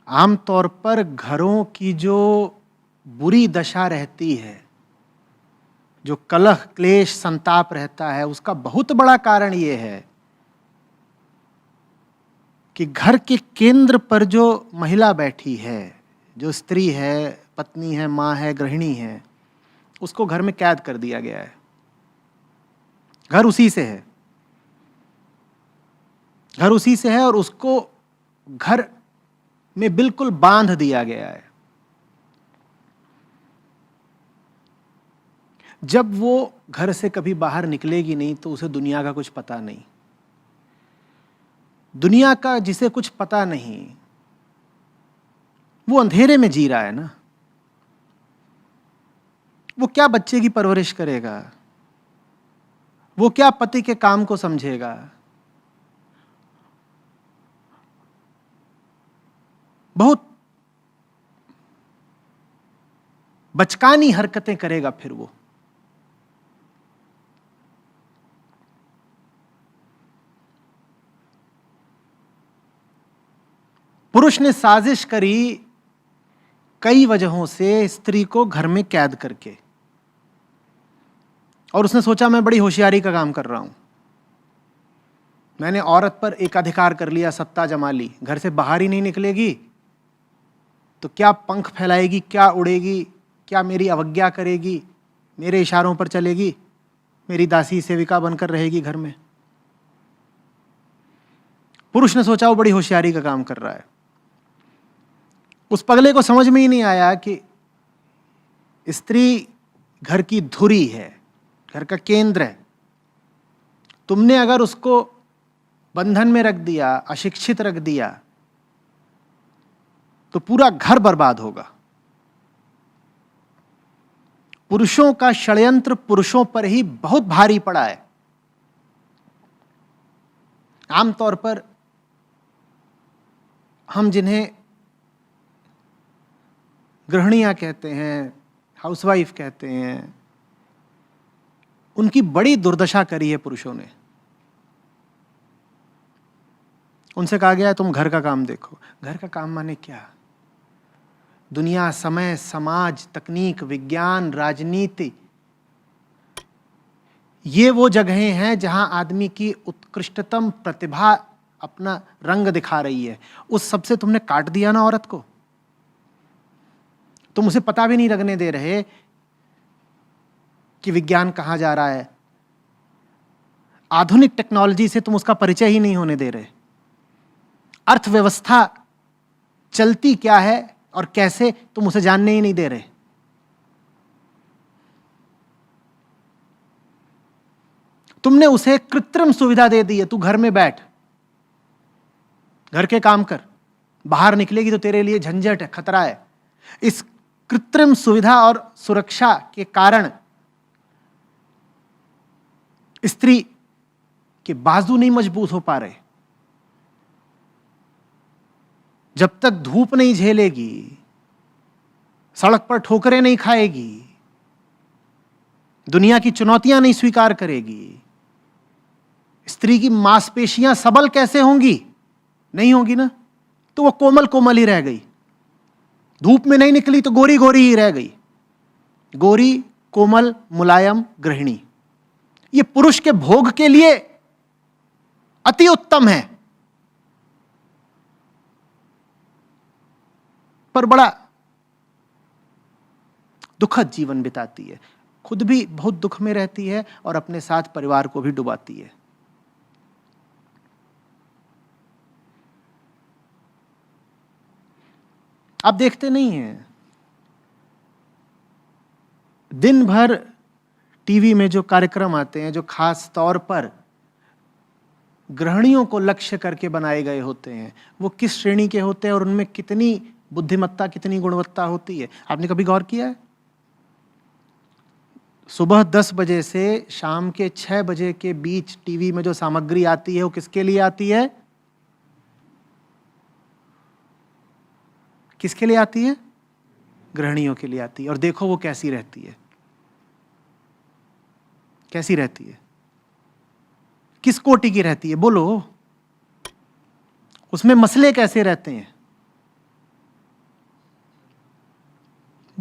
आमतौर पर घरों की जो बुरी दशा रहती है, जो कलह क्लेश संताप रहता है, उसका बहुत बड़ा कारण ये है कि घर के केंद्र पर जो महिला बैठी है, जो स्त्री है, पत्नी है, माँ है, गृहिणी है, उसको घर में कैद कर दिया गया है। घर उसी से है, घर उसी से है और उसको घर में बिल्कुल बांध दिया गया है। जब वो घर से कभी बाहर निकलेगी नहीं तो उसे दुनिया का कुछ पता नहीं। दुनिया का जिसे कुछ पता नहीं, वो अंधेरे में जी रहा है ना। वो क्या बच्चे की परवरिश करेगा, वो क्या पति के काम को समझेगा, बहुत बचकानी हरकतें करेगा फिर वो। पुरुष ने साजिश करी कई वजहों से स्त्री को घर में कैद करके, और उसने सोचा मैं बड़ी होशियारी का काम कर रहा हूं, मैंने औरत पर एक अधिकार कर लिया, सत्ता जमा ली, घर से बाहर ही नहीं निकलेगी तो क्या पंख फैलाएगी, क्या उड़ेगी, क्या मेरी अवज्ञा करेगी, मेरे इशारों पर चलेगी, मेरी दासी सेविका बनकर रहेगी घर में। पुरुष ने सोचा वो बड़ी होशियारी का काम कर रहा है। उस पगले को समझ में ही नहीं आया कि स्त्री घर की धुरी है, घर का केंद्र है। तुमने अगर उसको बंधन में रख दिया, अशिक्षित रख दिया, तो पूरा घर बर्बाद होगा। पुरुषों का षड्यंत्र पुरुषों पर ही बहुत भारी पड़ा है। आमतौर पर हम जिन्हें गृहिणियां कहते हैं, हाउसवाइफ कहते हैं, उनकी बड़ी दुर्दशा करी है पुरुषों ने। उनसे कहा गया है तुम घर का काम देखो। घर का काम माने क्या? दुनिया, समय, समाज, तकनीक, विज्ञान, राजनीति, ये वो जगहें हैं जहां आदमी की उत्कृष्टतम प्रतिभा अपना रंग दिखा रही है। उस सब से तुमने काट दिया ना औरत को। तुम उसे पता भी नहीं लगने दे रहे कि विज्ञान कहां जा रहा है। आधुनिक टेक्नोलॉजी से तुम उसका परिचय ही नहीं होने दे रहे। अर्थव्यवस्था चलती क्या है और कैसे, तुम उसे जानने ही नहीं दे रहे। तुमने उसे कृत्रिम सुविधा दे दी है, तू घर में बैठ, घर के काम कर, बाहर निकलेगी तो तेरे लिए झंझट है, खतरा है। इस कृत्रिम सुविधा और सुरक्षा के कारण स्त्री के बाजू नहीं मजबूत हो पा रहे। जब तक धूप नहीं झेलेगी, सड़क पर ठोकरें नहीं खाएगी, दुनिया की चुनौतियां नहीं स्वीकार करेगी, स्त्री की मांसपेशियां सबल कैसे होंगी? नहीं होंगी ना। तो वो कोमल कोमल ही रह गई। धूप में नहीं निकली तो गोरी गोरी ही रह गई। गोरी, कोमल, मुलायम गृहिणी, ये पुरुष के भोग के लिए अति उत्तम है, पर बड़ा दुखद जीवन बिताती है। खुद भी बहुत दुख में रहती है और अपने साथ परिवार को भी डुबाती है। आप देखते नहीं हैं, दिन भर टीवी में जो कार्यक्रम आते हैं, जो खास तौर पर गृहिणियों को लक्ष्य करके बनाए गए होते हैं, वो किस श्रेणी के होते हैं और उनमें कितनी बुद्धिमत्ता, कितनी गुणवत्ता होती है? आपने कभी गौर किया है? सुबह 10 बजे से शाम के 6 बजे के बीच टीवी में जो सामग्री आती है वो किसके लिए आती है? किसके लिए आती है? गृहिणियों के लिए आती है। और देखो वो कैसी रहती है, कैसी रहती है, किस कोटि की रहती है, बोलो। उसमें मसले कैसे रहते हैं?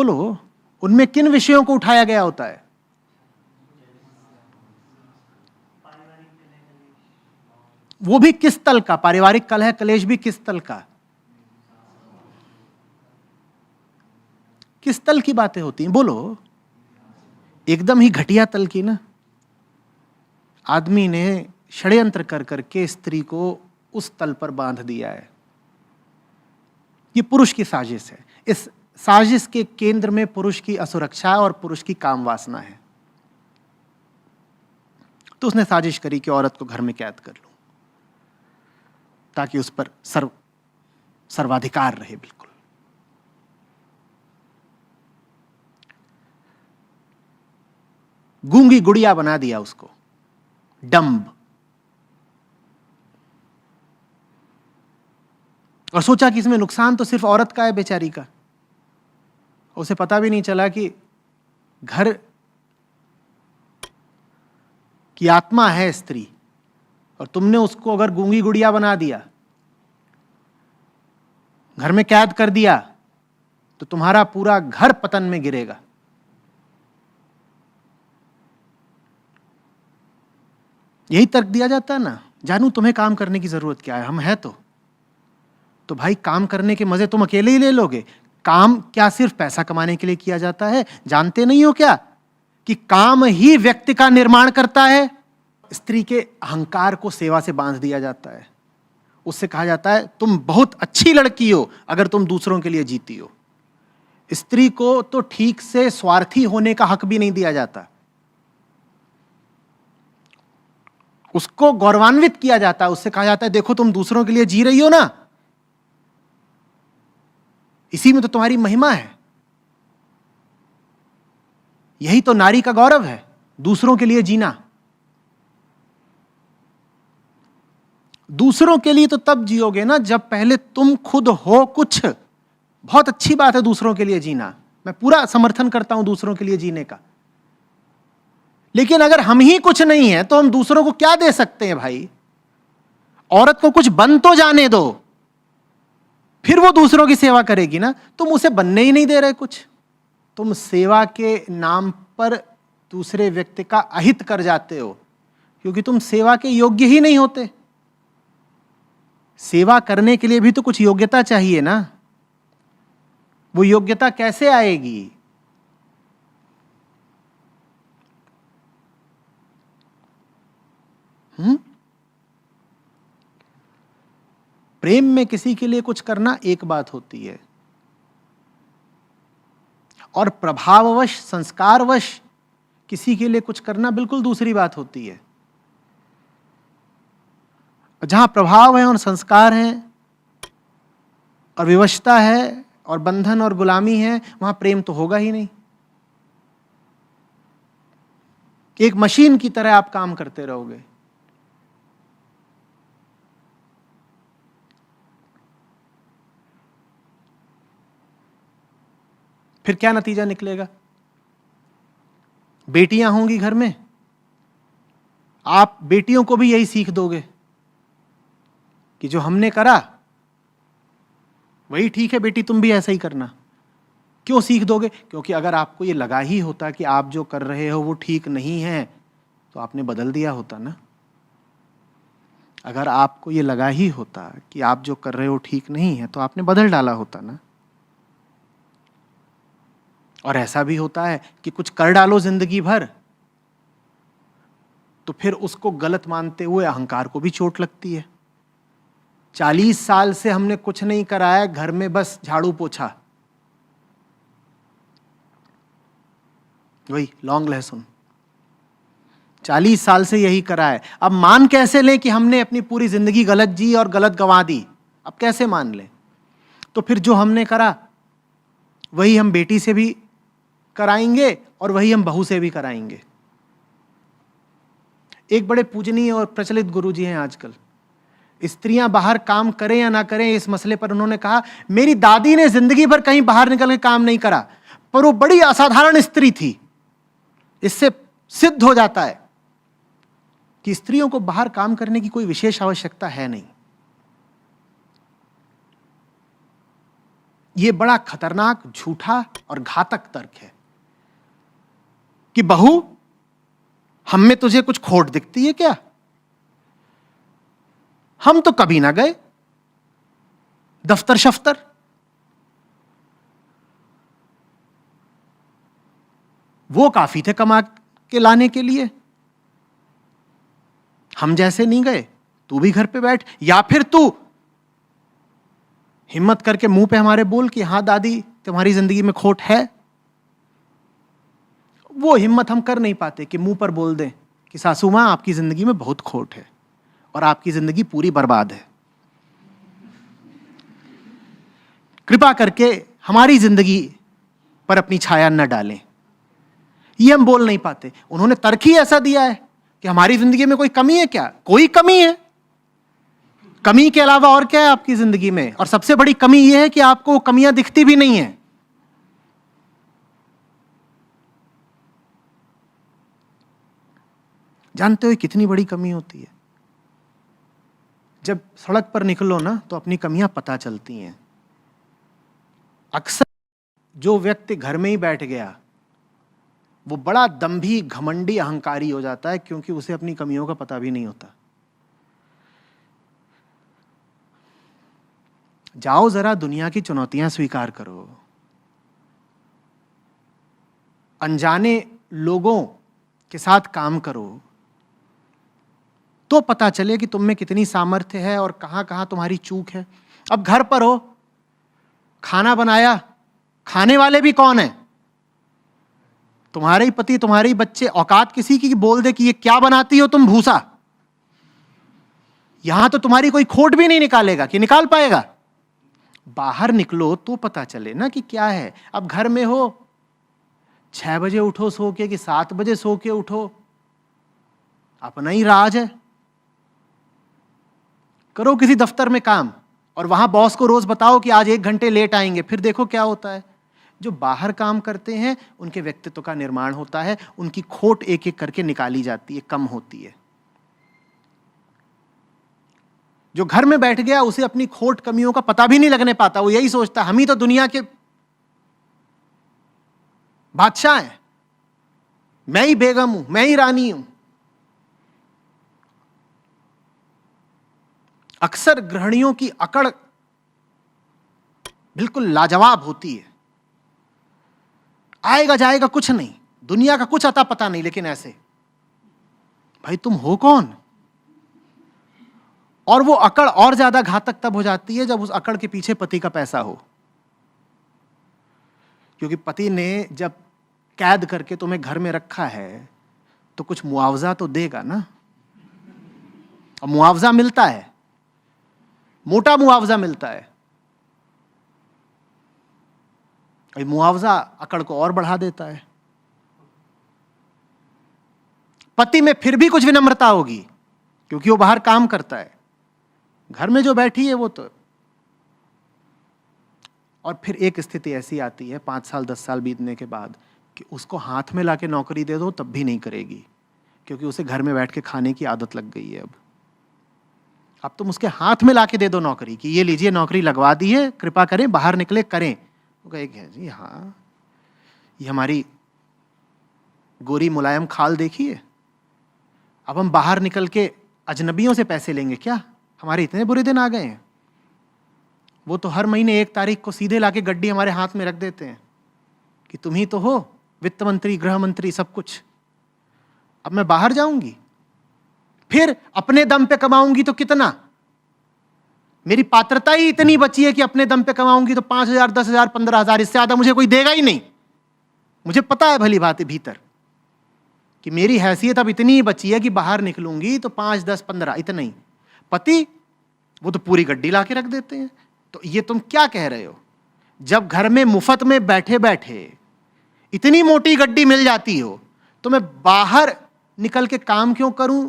बोलो, उनमें किन विषयों को उठाया गया होता है? वो भी किस तल का? पारिवारिक कलह कलेश भी किस तल का? किस तल की बातें होती हैं? बोलो, एकदम ही घटिया तल की ना। आदमी ने षड्यंत्र कर करके स्त्री को उस तल पर बांध दिया है। ये पुरुष की साजिश है। इस साजिश के केंद्र में पुरुष की असुरक्षा और पुरुष की काम वासना है। तो उसने साजिश करी कि औरत को घर में कैद कर लूं ताकि उस पर सर्वाधिकार रहे। बिल्कुल गूंगी गुड़िया बना दिया उसको, डम्ब, और सोचा कि इसमें नुकसान तो सिर्फ औरत का है बेचारी का। उसे पता भी नहीं चला कि घर की आत्मा है स्त्री, और तुमने उसको अगर गूंगी गुड़िया बना दिया, घर में कैद कर दिया, तो तुम्हारा पूरा घर पतन में गिरेगा। यही तर्क दिया जाता है ना, जानू तुम्हें काम करने की जरूरत क्या है, हम है तो भाई काम करने के मजे तुम अकेले ही ले लोगे। काम क्या सिर्फ पैसा कमाने के लिए किया जाता है? जानते नहीं हो क्या कि काम ही व्यक्ति का निर्माण करता है? स्त्री के अहंकार को सेवा से बांध दिया जाता है। उससे कहा जाता है तुम बहुत अच्छी लड़की हो अगर तुम दूसरों के लिए जीती हो। स्त्री को तो ठीक से स्वार्थी होने का हक भी नहीं दिया जाता। उसको गौरवान्वित किया जाता है। उससे कहा जाता है देखो तुम दूसरों के लिए जी रही हो ना, इसी में तो तुम्हारी महिमा है। यही तो नारी का गौरव है, दूसरों के लिए जीना। दूसरों के लिए तो तब जियोगे ना जब पहले तुम खुद हो कुछ। बहुत अच्छी बात है दूसरों के लिए जीना, मैं पूरा समर्थन करता हूं दूसरों के लिए जीने का। लेकिन अगर हम ही कुछ नहीं है तो हम दूसरों को क्या दे सकते हैं भाई? औरत को कुछ बन तो जाने दो, फिर वो दूसरों की सेवा करेगी ना। तुम उसे बनने ही नहीं दे रहे कुछ। तुम सेवा के नाम पर दूसरे व्यक्ति का अहित कर जाते हो, क्योंकि तुम सेवा के योग्य ही नहीं होते। सेवा करने के लिए भी तो कुछ योग्यता चाहिए ना। वो योग्यता कैसे आएगी? प्रेम में किसी के लिए कुछ करना एक बात होती है, और प्रभाववश संस्कारवश किसी के लिए कुछ करना बिल्कुल दूसरी बात होती है। जहां प्रभाव है और संस्कार है और विवशता है और बंधन और गुलामी है, वहां प्रेम तो होगा ही नहीं। एक मशीन की तरह आप काम करते रहोगे। फिर क्या नतीजा निकलेगा? बेटियां होंगी घर में, आप बेटियों को भी यही सीख दोगे कि जो हमने करा वही ठीक है, बेटी तुम भी ऐसा ही करना। क्यों सीख दोगे? क्योंकि अगर आपको ये लगा ही होता कि आप जो कर रहे हो वो ठीक नहीं है तो आपने बदल दिया होता ना। अगर आपको ये लगा ही होता कि आप जो कर रहे हो ठीक नहीं है तो आपने बदल डाला होता ना। और ऐसा भी होता है कि कुछ कर डालो जिंदगी भर तो फिर उसको गलत मानते हुए अहंकार को भी चोट लगती है। 40 साल से हमने कुछ नहीं कराया, घर में बस झाड़ू पोछा, वही लौंग लहसुन, 40 साल से यही करा है। अब मान कैसे लें कि हमने अपनी पूरी जिंदगी गलत जी और गलत गंवा दी? अब कैसे मान लें? तो फिर जो हमने करा वही हम बेटी से भी कराएंगे और वही हम बहू से भी कराएंगे। एक बड़े पूजनीय और प्रचलित गुरुजी हैं आजकल। स्त्रियां बाहर काम करें या ना करें इस मसले पर उन्होंने कहा, मेरी दादी ने जिंदगी भर कहीं बाहर निकल के काम नहीं करा, पर वो बड़ी असाधारण स्त्री थी। इससे सिद्ध हो जाता है कि स्त्रियों को बाहर काम करने की कोई विशेष आवश्यकता है नहीं। यह बड़ा खतरनाक, झूठा और घातक तर्क है कि बहू, हम में तुझे कुछ खोट दिखती है क्या? हम तो कभी ना गए दफ्तर शफ्तर। वो काफी थे कमा के लाने के लिए, हम जैसे नहीं गए। तू भी घर पे बैठ, या फिर तू हिम्मत करके मुंह पे हमारे बोल कि हां दादी, तुम्हारी जिंदगी में खोट है। वो हिम्मत हम कर नहीं पाते कि मुंह पर बोल दें कि सासू मां, आपकी जिंदगी में बहुत खोट है और आपकी जिंदगी पूरी बर्बाद है। कृपा करके हमारी जिंदगी पर अपनी छाया न डालें। ये हम बोल नहीं पाते। उन्होंने तर्क ही ऐसा दिया है कि हमारी जिंदगी में कोई कमी है क्या? कोई कमी है? कमी के अलावा और क्या है आपकी जिंदगी में? और सबसे बड़ी कमी यह है कि आपको कमियां दिखती भी नहीं है। जानते हो कितनी बड़ी कमी होती है? जब सड़क पर निकलो ना तो अपनी कमियां पता चलती हैं। अक्सर जो व्यक्ति घर में ही बैठ गया वो बड़ा दंभी, घमंडी, अहंकारी हो जाता है, क्योंकि उसे अपनी कमियों का पता भी नहीं होता। जाओ जरा दुनिया की चुनौतियां स्वीकार करो। अनजाने लोगों के साथ काम करो तो पता चले कि तुम में कितनी सामर्थ्य है और कहां कहां तुम्हारी चूक है। अब घर पर हो, खाना बनाया, खाने वाले भी कौन है? तुम्हारे ही पति, तुम्हारे ही बच्चे। औकात किसी की बोल दे कि ये क्या बनाती हो तुम, भूसा। यहां तो तुम्हारी कोई खोट भी नहीं निकालेगा कि निकाल पाएगा। बाहर निकलो तो पता चले ना कि क्या है। अब घर में हो, 6 बजे उठो सो के कि 7 बजे सो के उठो, अपना ही राज है। करो किसी दफ्तर में काम और वहां बॉस को रोज बताओ कि आज 1 घंटे लेट आएंगे, फिर देखो क्या होता है। जो बाहर काम करते हैं उनके व्यक्तित्व का निर्माण होता है, उनकी खोट एक एक करके निकाली जाती है, कम होती है। जो घर में बैठ गया उसे अपनी खोट, कमियों का पता भी नहीं लगने पाता। वो यही सोचता हम ही तो दुनिया के बादशाह हैं, मैं ही बेगम हूं, मैं ही रानी हूं। अक्सर गृहिणियों की अकड़ बिल्कुल लाजवाब होती है। आएगा जाएगा कुछ नहीं, दुनिया का कुछ अता पता नहीं, लेकिन ऐसे भाई तुम हो कौन? और वो अकड़ और ज्यादा घातक तब हो जाती है जब उस अकड़ के पीछे पति का पैसा हो। क्योंकि पति ने जब कैद करके तुम्हें घर में रखा है तो कुछ मुआवजा तो देगा ना। और मुआवजा मिलता है, मोटा मुआवजा मिलता है। मुआवजा अकड़ को और बढ़ा देता है। पति में फिर भी कुछ विनम्रता होगी क्योंकि वो बाहर काम करता है, घर में जो बैठी है वो तो। और फिर एक स्थिति ऐसी आती है 5 साल 10 साल बीतने के बाद कि उसको हाथ में लाके नौकरी दे दो तब भी नहीं करेगी, क्योंकि उसे घर में बैठ के खाने की आदत लग गई है। अब तुम उसके हाथ में लाके दे दो नौकरी कि ये लीजिए नौकरी लगवा दी है, कृपा करें बाहर निकले करें। वो कहेगी जी हाँ, ये हमारी गोरी मुलायम खाल देखिए, अब हम बाहर निकल के अजनबियों से पैसे लेंगे क्या? हमारे इतने बुरे दिन आ गए हैं। वो तो हर महीने 1 तारीख को सीधे लाके गड्डी हमारे हाथ में रख देते हैं कि तुम ही तो हो वित्त मंत्री, गृह मंत्री, सब कुछ। अब मैं बाहर जाऊंगी, फिर अपने दम पे कमाऊंगी तो कितना? मेरी पात्रता ही इतनी बची है कि अपने दम पे कमाऊंगी तो 5,000, 10,000, 15,000, इससे ज्यादा मुझे कोई देगा ही नहीं। मुझे पता है भली बात भीतर कि मेरी हैसियत अब इतनी ही बची है कि बाहर निकलूंगी तो 5, 10, 15, इतना ही। पति वो तो पूरी गड्डी लाके रख देते हैं। तो ये तुम क्या कह रहे हो? जब घर में मुफ्त में बैठे बैठे इतनी मोटी गड्डी मिल जाती हो तो मैं बाहर निकल के काम क्यों करूं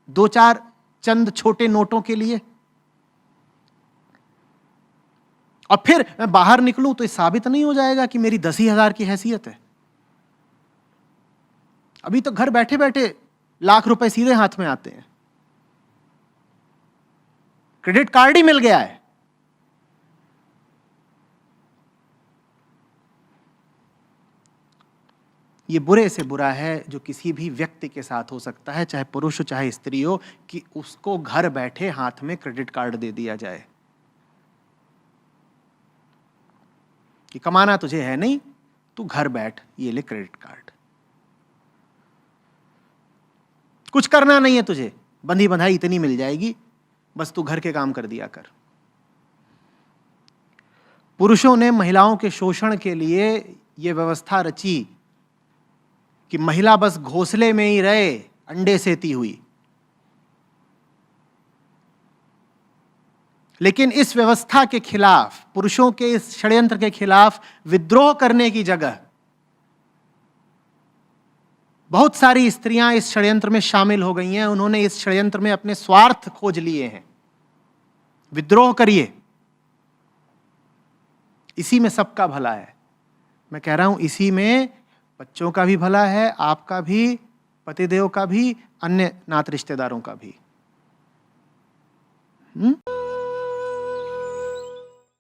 2-4 चंद छोटे नोटों के लिए? और फिर मैं बाहर निकलूं तो ये साबित नहीं हो जाएगा कि मेरी 10,000 की हैसियत है। अभी तो घर बैठे बैठे लाख रुपए सीधे हाथ में आते हैं, क्रेडिट कार्ड ही मिल गया है। ये बुरे से बुरा है जो किसी भी व्यक्ति के साथ हो सकता है, चाहे पुरुष हो चाहे स्त्री हो, कि उसको घर बैठे हाथ में क्रेडिट कार्ड दे दिया जाए कि कमाना तुझे है नहीं, तू घर बैठ, ये ले क्रेडिट कार्ड, कुछ करना नहीं है तुझे, बंधी बंधाई इतनी मिल जाएगी, बस तू घर के काम कर दिया कर। पुरुषों ने महिलाओं के शोषण के लिए यह व्यवस्था रची कि महिला बस घोंसले में ही रहे, अंडे सेती हुई। लेकिन इस व्यवस्था के खिलाफ, पुरुषों के इस षड्यंत्र के खिलाफ विद्रोह करने की जगह बहुत सारी स्त्रियां इस षड्यंत्र में शामिल हो गई हैं। उन्होंने इस षड्यंत्र में अपने स्वार्थ खोज लिए हैं। विद्रोह करिए, इसी में सबका भला है। मैं कह रहा हूं इसी में बच्चों का भी भला है, आपका भी, पतिदेव का भी, अन्य नात रिश्तेदारों का भी।